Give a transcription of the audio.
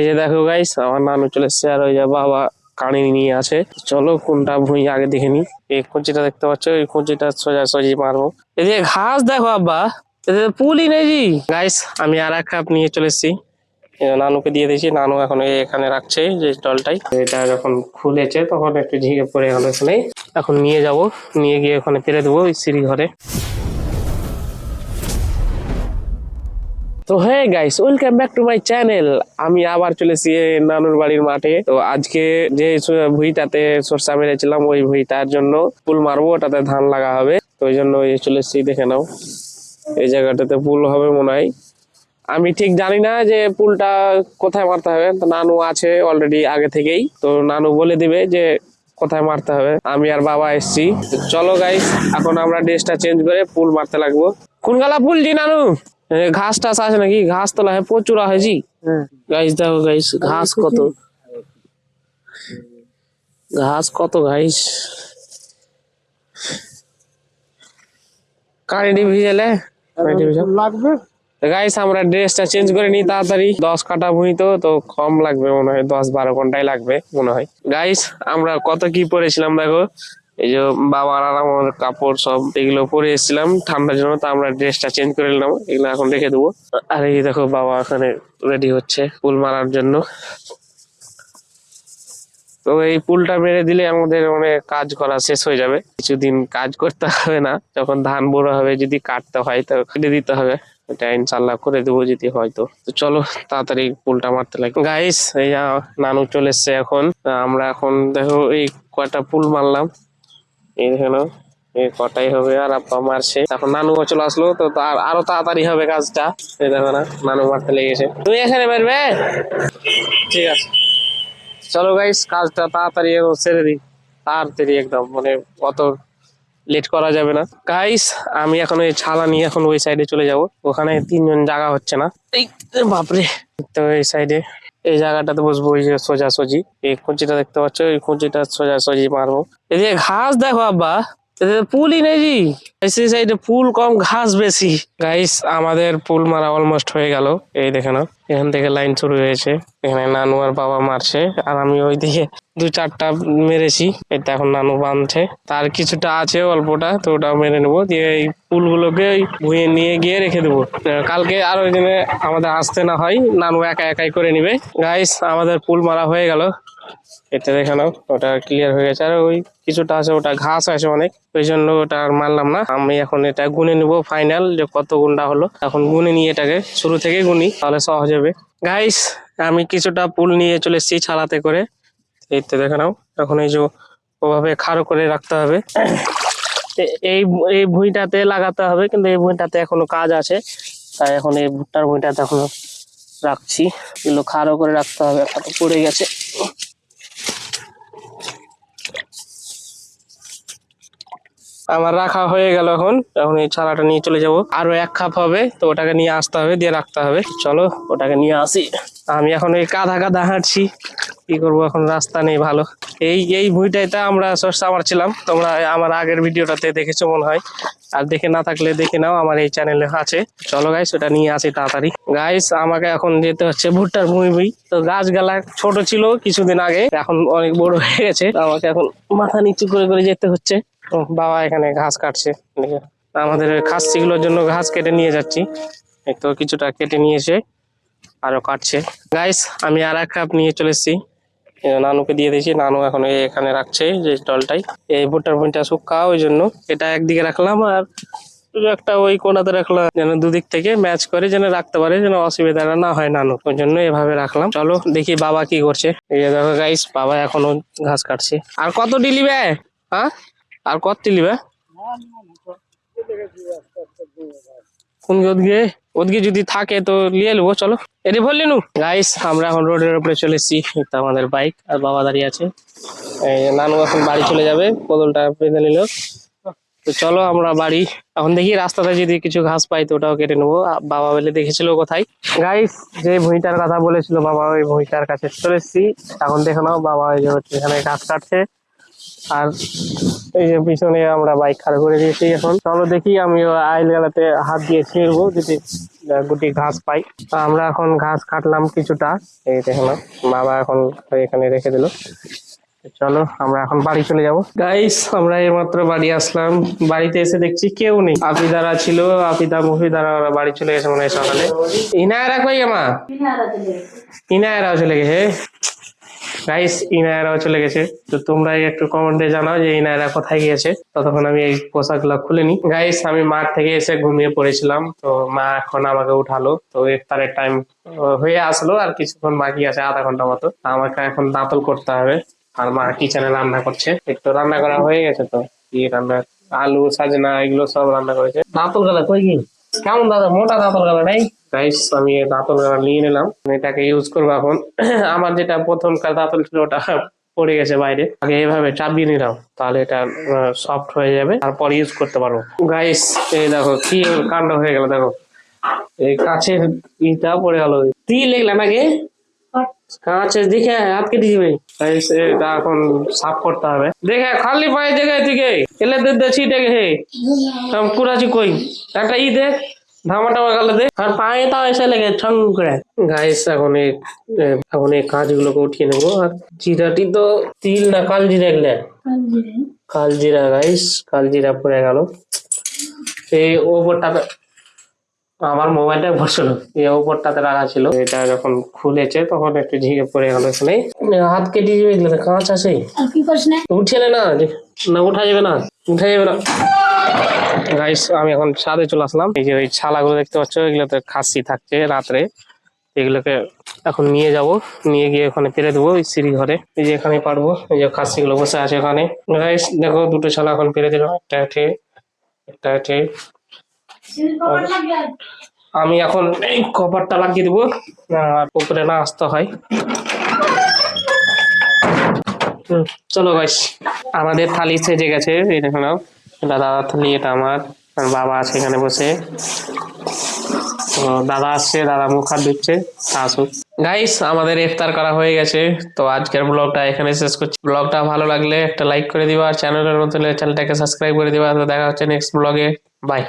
এই যে দেখো গাইস, আমার নানু চলে এসছে আর ওই যে বাবা কানি নিয়ে আছে। চলো কোনটা ভুঁই আগে দেখে নি। এই কঞ্চিটা দেখতে পাচ্ছ, এই কঞ্চিটা সোজাসুজি মারবো। এদিকে ঘাস দেখো আব্বা, এদিকে পুলই নেই জি। গাইস আমি আর এক কাপ নিয়ে চলে এসেছি, নানুকে দিয়ে দিয়েছি। নানু এখন এখানে রাখছে যে স্টলটাই। এটা যখন খুলেছে তখন একটু ঝিঙে পড়ে গেল এখানে। এখন নিয়ে যাব, নিয়ে গিয়ে ওখানে ফেলে দেবো ওই সিঁড়ি ঘরে। তো হ্যাঁ guys, welcome back to my channel. আমি আবার চলেছি নানুর বাড়ির মাঠে। তো আজকে যে ভুঁইটাতে সরষা মেরেছিলাম ওই ভুঁইটার জন্য পুল মারবো, ওটাতে ধান লাগা হবে। তো ওই জন্য চলে এসেছি, দেখে নাও এই জায়গাটাতে পুল হবে মনে হয়। আমি ঠিক জানি না যে পুলটা কোথায় মারতে হবে, তো নানু আছে অলরেডি আগে থেকেই, তো নানু বলে দিবে যে কোথায় মারতে হবে। আমি আর বাবা এসছি। চলো গাইস, এখন আমরা ড্রেসটা চেঞ্জ করে পুল মারতে লাগবো। কোন গালা পুল জি নানু? ঘাস টাস আছে নাকি? ঘাস তোলা হয় প্রচুর হয়েছি। গাইস দেখো গাইস, ঘাস কত, ঘাস কত গাইস। কারেন্ট ভিজেলে লাগবে। গাইস আমরা ড্রেসটা চেঞ্জ করে নিই তাড়াতাড়ি। 10 কাটা ভুঁই তো কম লাগবে মনে হয়, 10-12 ঘন্টায় লাগবে মনে হয়। গাইস আমরা কত কি পরেছিলাম দেখো, এই যে বাবার আর আমার কাপড় সব এগুলো পরে এসেছিলাম ঠান্ডার জন্য। তো আমরা ড্রেসটা চেঞ্জ করে নিলাম, এগুলো এখন রেখে দেবো। আর এই দেখো বাবা এখানে রেডি হচ্ছে পুল মারার জন্য। তো এই পুলটা মেরে দিলে আমাদের অনেক কাজ করা শেষ হয়ে যাবে, কিছুদিন কাজ করতে হবে না। যখন ধান বড় হবে, যদি কাটতে হয় তো কেটে দিতে হবে, এটা ইনশাল্লাহ করে দেবো যদি হয়তো। তো চলো তাড়াতাড়ি পুলটা মারতে লাগে। গাইস এই নানু চলে এসছে এখন। আমরা এখন দেখো এই কয়টা পুল মারলাম, এই দেখে নাও এই কটাই হবে। আর আব্বা মারছে, এখন নানু চলে আসলো তো আরো তাড়াতাড়ি হবে কাজটা। এই দেখো না, নানু মারতে লেগেছে। তুমি এখানে মারবে, ঠিক আছে। চলো গাইস, কাজটা তাড়াতাড়ি ছেড়ে দিই, তাড়াতাড়ি একদম, মানে অত লেট করা যাবে না। গাইস আমি এখন ওই ছালা নিয়ে এখন ওই সাইডে চলে যাব, ওখানে 3জন জায়গা হচ্ছে না। এই বাপরে, তো এই সাইডে এই জায়গাটাতে বসবো, ওই যে সোজাসুজি এই কুঞ্চিটা দেখতে পাচ্ছ, এই কুঞ্চিটা সোজাসুজি মারবো। এদিকে ঘাস দেখো আব্বা, এদিকে পুলই নেই জি। এই সাইডে পুল কম, ঘাস বেশি। গাইস আমাদের পুল মারা অলমোস্ট হয়ে গেল। এই দেখে নাও, এখান থেকে লাইন শুরু হয়েছে। এখানে নানু আর বাবা মারছে, আর আমি ওইদিকে 2-4টা মেরেছি। এটা এখন নানু বাঁধছে, তার কিছুটা আছে অল্পটা, তো ওটাও মেরে নেবো। দিয়ে এই পুলগুলোকে ভুঁয়ে নিয়ে গিয়ে রেখে দেবো, কালকে আর ওই দিনে আমাদের আসতে না হয়, নানু একা একাই করে নিবে। গাইস আমাদের পুল মারা হয়ে গেল, এটা দেখে নাও, ওটা ক্লিয়ার হয়ে গেছে। আর ওই কিছুটা আছে, ওটা ঘাস আছে অনেক, ওই জন্য ওটা আর মারলাম না। আমি এখন এটা গুনে নিব ফাইনাল, যে কত গুণটা হলো। এখন গুনে নিয়ে এটাকে শুরু থেকে গুনি, তাহলে সহজ হবে। গাইস আমি কিছুটা পুল নিয়ে চলে এসেছি ছালাতে করে, এই তো দেখে নাও। এখন এই যে ওভাবে খাড়ো করে রাখতে হবে, এই এই ভুঁইটাতে লাগাতে হবে, কিন্তু এই ভুঁইটাতে এখনো কাজ আছে, তাই এখন এই ভুট্টার ভুঁইটাতে এখনো রাখছি। এগুলো খাড়ো করে রাখতে হবে, একটা তো পড়ে গেছে। আমার রাখা হয়ে গেল। এখন এখন এই ছালাটা নিয়ে চলে যাব, আরো 1 কাপ হবে, তো ওটাকে নিয়ে আসতে হবে, দিয়ে রাখতে হবে। চলো ওটাকে নিয়ে আসি। আমি এখন এই কাঁধা কাঁধা হাঁটছি, কি করবো, এখন রাস্তা নেই ভালো। এই ভুঁইটাতে আমরা সরষা মারছিলাম, তোমরা আমার আগের ভিডিওটাতে দেখেছো মনে হয়, আর দেখে না থাকলে দেখে নাও, আমার এই চ্যানেলে আছে। চলো গাইস ওটা নিয়ে আসি তাড়াতাড়ি। গাইস আমাকে এখন যেতে হচ্ছে ভুট্টার ভুঁই। তো গাছগালা ছোট ছিল কিছুদিন আগে, এখন অনেক বড় হয়ে গেছে, আমাকে এখন মাথা নিচু করে করে যেতে হচ্ছে। বাবা এখানে ঘাস কাটছে, আমাদের খাসিগুলোর জন্য ঘাস কেটে নিয়ে যাচ্ছি। তো কিছুটা কেটে নিয়েছে, আরো কাটছে। গাইস আমি আর 1 কাপ নিয়ে চলে এসেছি, নানুকে দিয়ে দিয়েছি। নানু এখন এখানে রাখছে যে স্টলটাই। এই ভুট্টার ভুঁইটা শুকা, ওই জন্য এটা একদিকে রাখলাম, আর একটা ওই কোনাতে রাখলাম, যেন দুদিক থেকে ম্যাচ করে যেন রাখতে পারে, যেন অসুবিধা না হয় নানু, ওই জন্য এভাবে রাখলাম। চলো দেখি বাবা কি করছে। এই যে দেখো গাইস, বাবা এখনো ঘাস কাটছে। আর কত ডিলিবে, হ্যাঁ আর কত ডিলিবে? কোন ওদিকে যদি থাকে তো নিয়ে নেবো। চলো এটি বললি নু। গাইস আমরা এখন রোডের উপরে চলে এসেছি, এটা আমাদের বাইক, আর বাবা দাঁড়িয়ে আছে। নানু এখন বাড়ি চলে যাবে, বদলটা বেঁধে নিল। তো চলো আমরা বাড়ি এখন। দেখি রাস্তাতে যদি কিছু ঘাস পাই তো ওটাও কেটে নেবো। বাবা বলে দেখেছিল কোথায়। গাইস যে ভুঁইটার কথা বলেছিল বাবা, ওই ভুঁইটার কাছে চলে এসেছি। এখন দেখে নাও বাবা ওই যে হচ্ছে এখানে ঘাস কাটছে, আর এই যে পিছনে আমরা বাইক খাড়া করে দিয়েছি। এখন চলো দেখি আমি আইল গালাতে হাত দিয়ে ছিঁড়বো যদি গুটি ঘাস পাই। তো আমরা এখন ঘাস কাটলাম কিছুটা, এই দেখলাম বাবা এখন এখানে রেখে দিল। চলো আমরা এখন বাড়ি চলে যাব। গাইস আমরা এইমাত্র বাড়ি আসলাম, বাড়িতে এসে দেখছি কেউ নেই। আপিদারা ছিল, আপিদা মহিদারা ওরা বাড়ি চলে গেছে মনে হয় সকালে। ইনায়রা কই মা? ইনায়রাও চলে গেছে। গাইস ইনায়রাও চলে গেছে। তো তোমরা একটু কমেন্টে জানাও যে ইনায়রা কোথায় গিয়েছে। ততক্ষণ আমি এই পোশাকগুলো খুলে নি। গাইস আমি মাঠ থেকে এসে ঘুমিয়ে পড়েছিলাম, তো মা এখন আমাকে উঠালো। তো ইফতারের টাইম হয়ে আসলো, আর কিছুক্ষণ বাকি আছে, আধা ঘন্টা মতো। আমাকে এখন দাঁতল করতে হবে। আর মা কিচেনে রান্না করছে, একটু রান্না করা হয়ে গেছে। তো কি রান্না, আলু সাজনা এগুলো সব রান্না করেছে। দাঁতল গালা কই কি কেমন দাদা, মোটা দাঁতল গালা নাই। গাইস আমি এই দাঁতল গালা নিয়ে নিলাম, এটাকে ইউজ করবো এখন। আমার যেটা প্রথমকার দাঁতল ছিল ওটা পড়ে গেছে বাইরে, আগে এইভাবে চাপিয়ে নিলাম, তাহলে এটা সফট হয়ে যাবে, তারপর ইউজ করতে পারবো। গাইস এই দেখো কি কাণ্ড হয়ে গেল, দেখো এই কাছের ইটা পড়ে গেল। তিল লেগলা নাকি কাছে দেখে হাত কেটে যাবে। এটা এখন সাফ করতে হবে। দেখে খালি পায়ে জায়গায় থেকে এলে দে ছিটে গেছে কুড়াছি কই একটা ই দেখ ধামা টামা গেলে দে, আর পায়ে তাও এসে লেগে ঠং করে। গাইস এখন এই কাজগুলোকে উঠিয়ে নেবো। আর জিরাটি তো তিল না কালজিরা এগুলা, কালজিরা গাইস, কালজিরা পড়ে গেল এই ওপরটাতে। আমার মোবাইলটা বসল এই ওপরটাতে রাখা ছিল, এটা যখন খুলেছে তখন একটু ঝিঙে পড়ে গেল এখানে। হাত কেটে যাবে, এগুলো কাঁচ আছে, উঠে না, না উঠা যাবে না, উঠা যাবে না। গাইস আমি এখন ছাদে চলে আসলাম। এই যে ওই ছালাগুলো দেখতে পাচ্ছ, এগুলোতে খাসি থাকছে রাত্রে, এগুলোকে এখন নিয়ে যাব, নিয়ে গিয়ে ওখানে পেরে দেবো ওই সিঁড়ি ঘরে। এই যে এখানে পারবো, এই যে খাসি গুলো বসে আছে ওখানে। গাইস দেখো দুটো ছালা এখন পেরে দিলাম, একটা এঠে একটা এঠে। আমি এখন এই কভারটা লাগিয়ে দেবো, আর উপরে না আসতে হয়। চলো গাইস আমাদের থালি সেজে গেছে, এই দেখো নাও, এটা দাদার থালি, এটা আমার। আর বাবা আছে এখানে বসে। তো দাদা আসছে, দাদা মুখ হাত ধুচ্ছে, আসুক। গাইস আমাদের ইফতার করা হয়ে গেছে। তো আজকের ব্লগটা এখানে শেষ করছি। ব্লগটা ভালো লাগলে একটা লাইক করে দিবা, আর চ্যানেলের মতো চ্যানেলটাকে সাবস্ক্রাইব করে দিবা। তো দেখা হচ্ছে নেক্সট ব্লগে, বাই।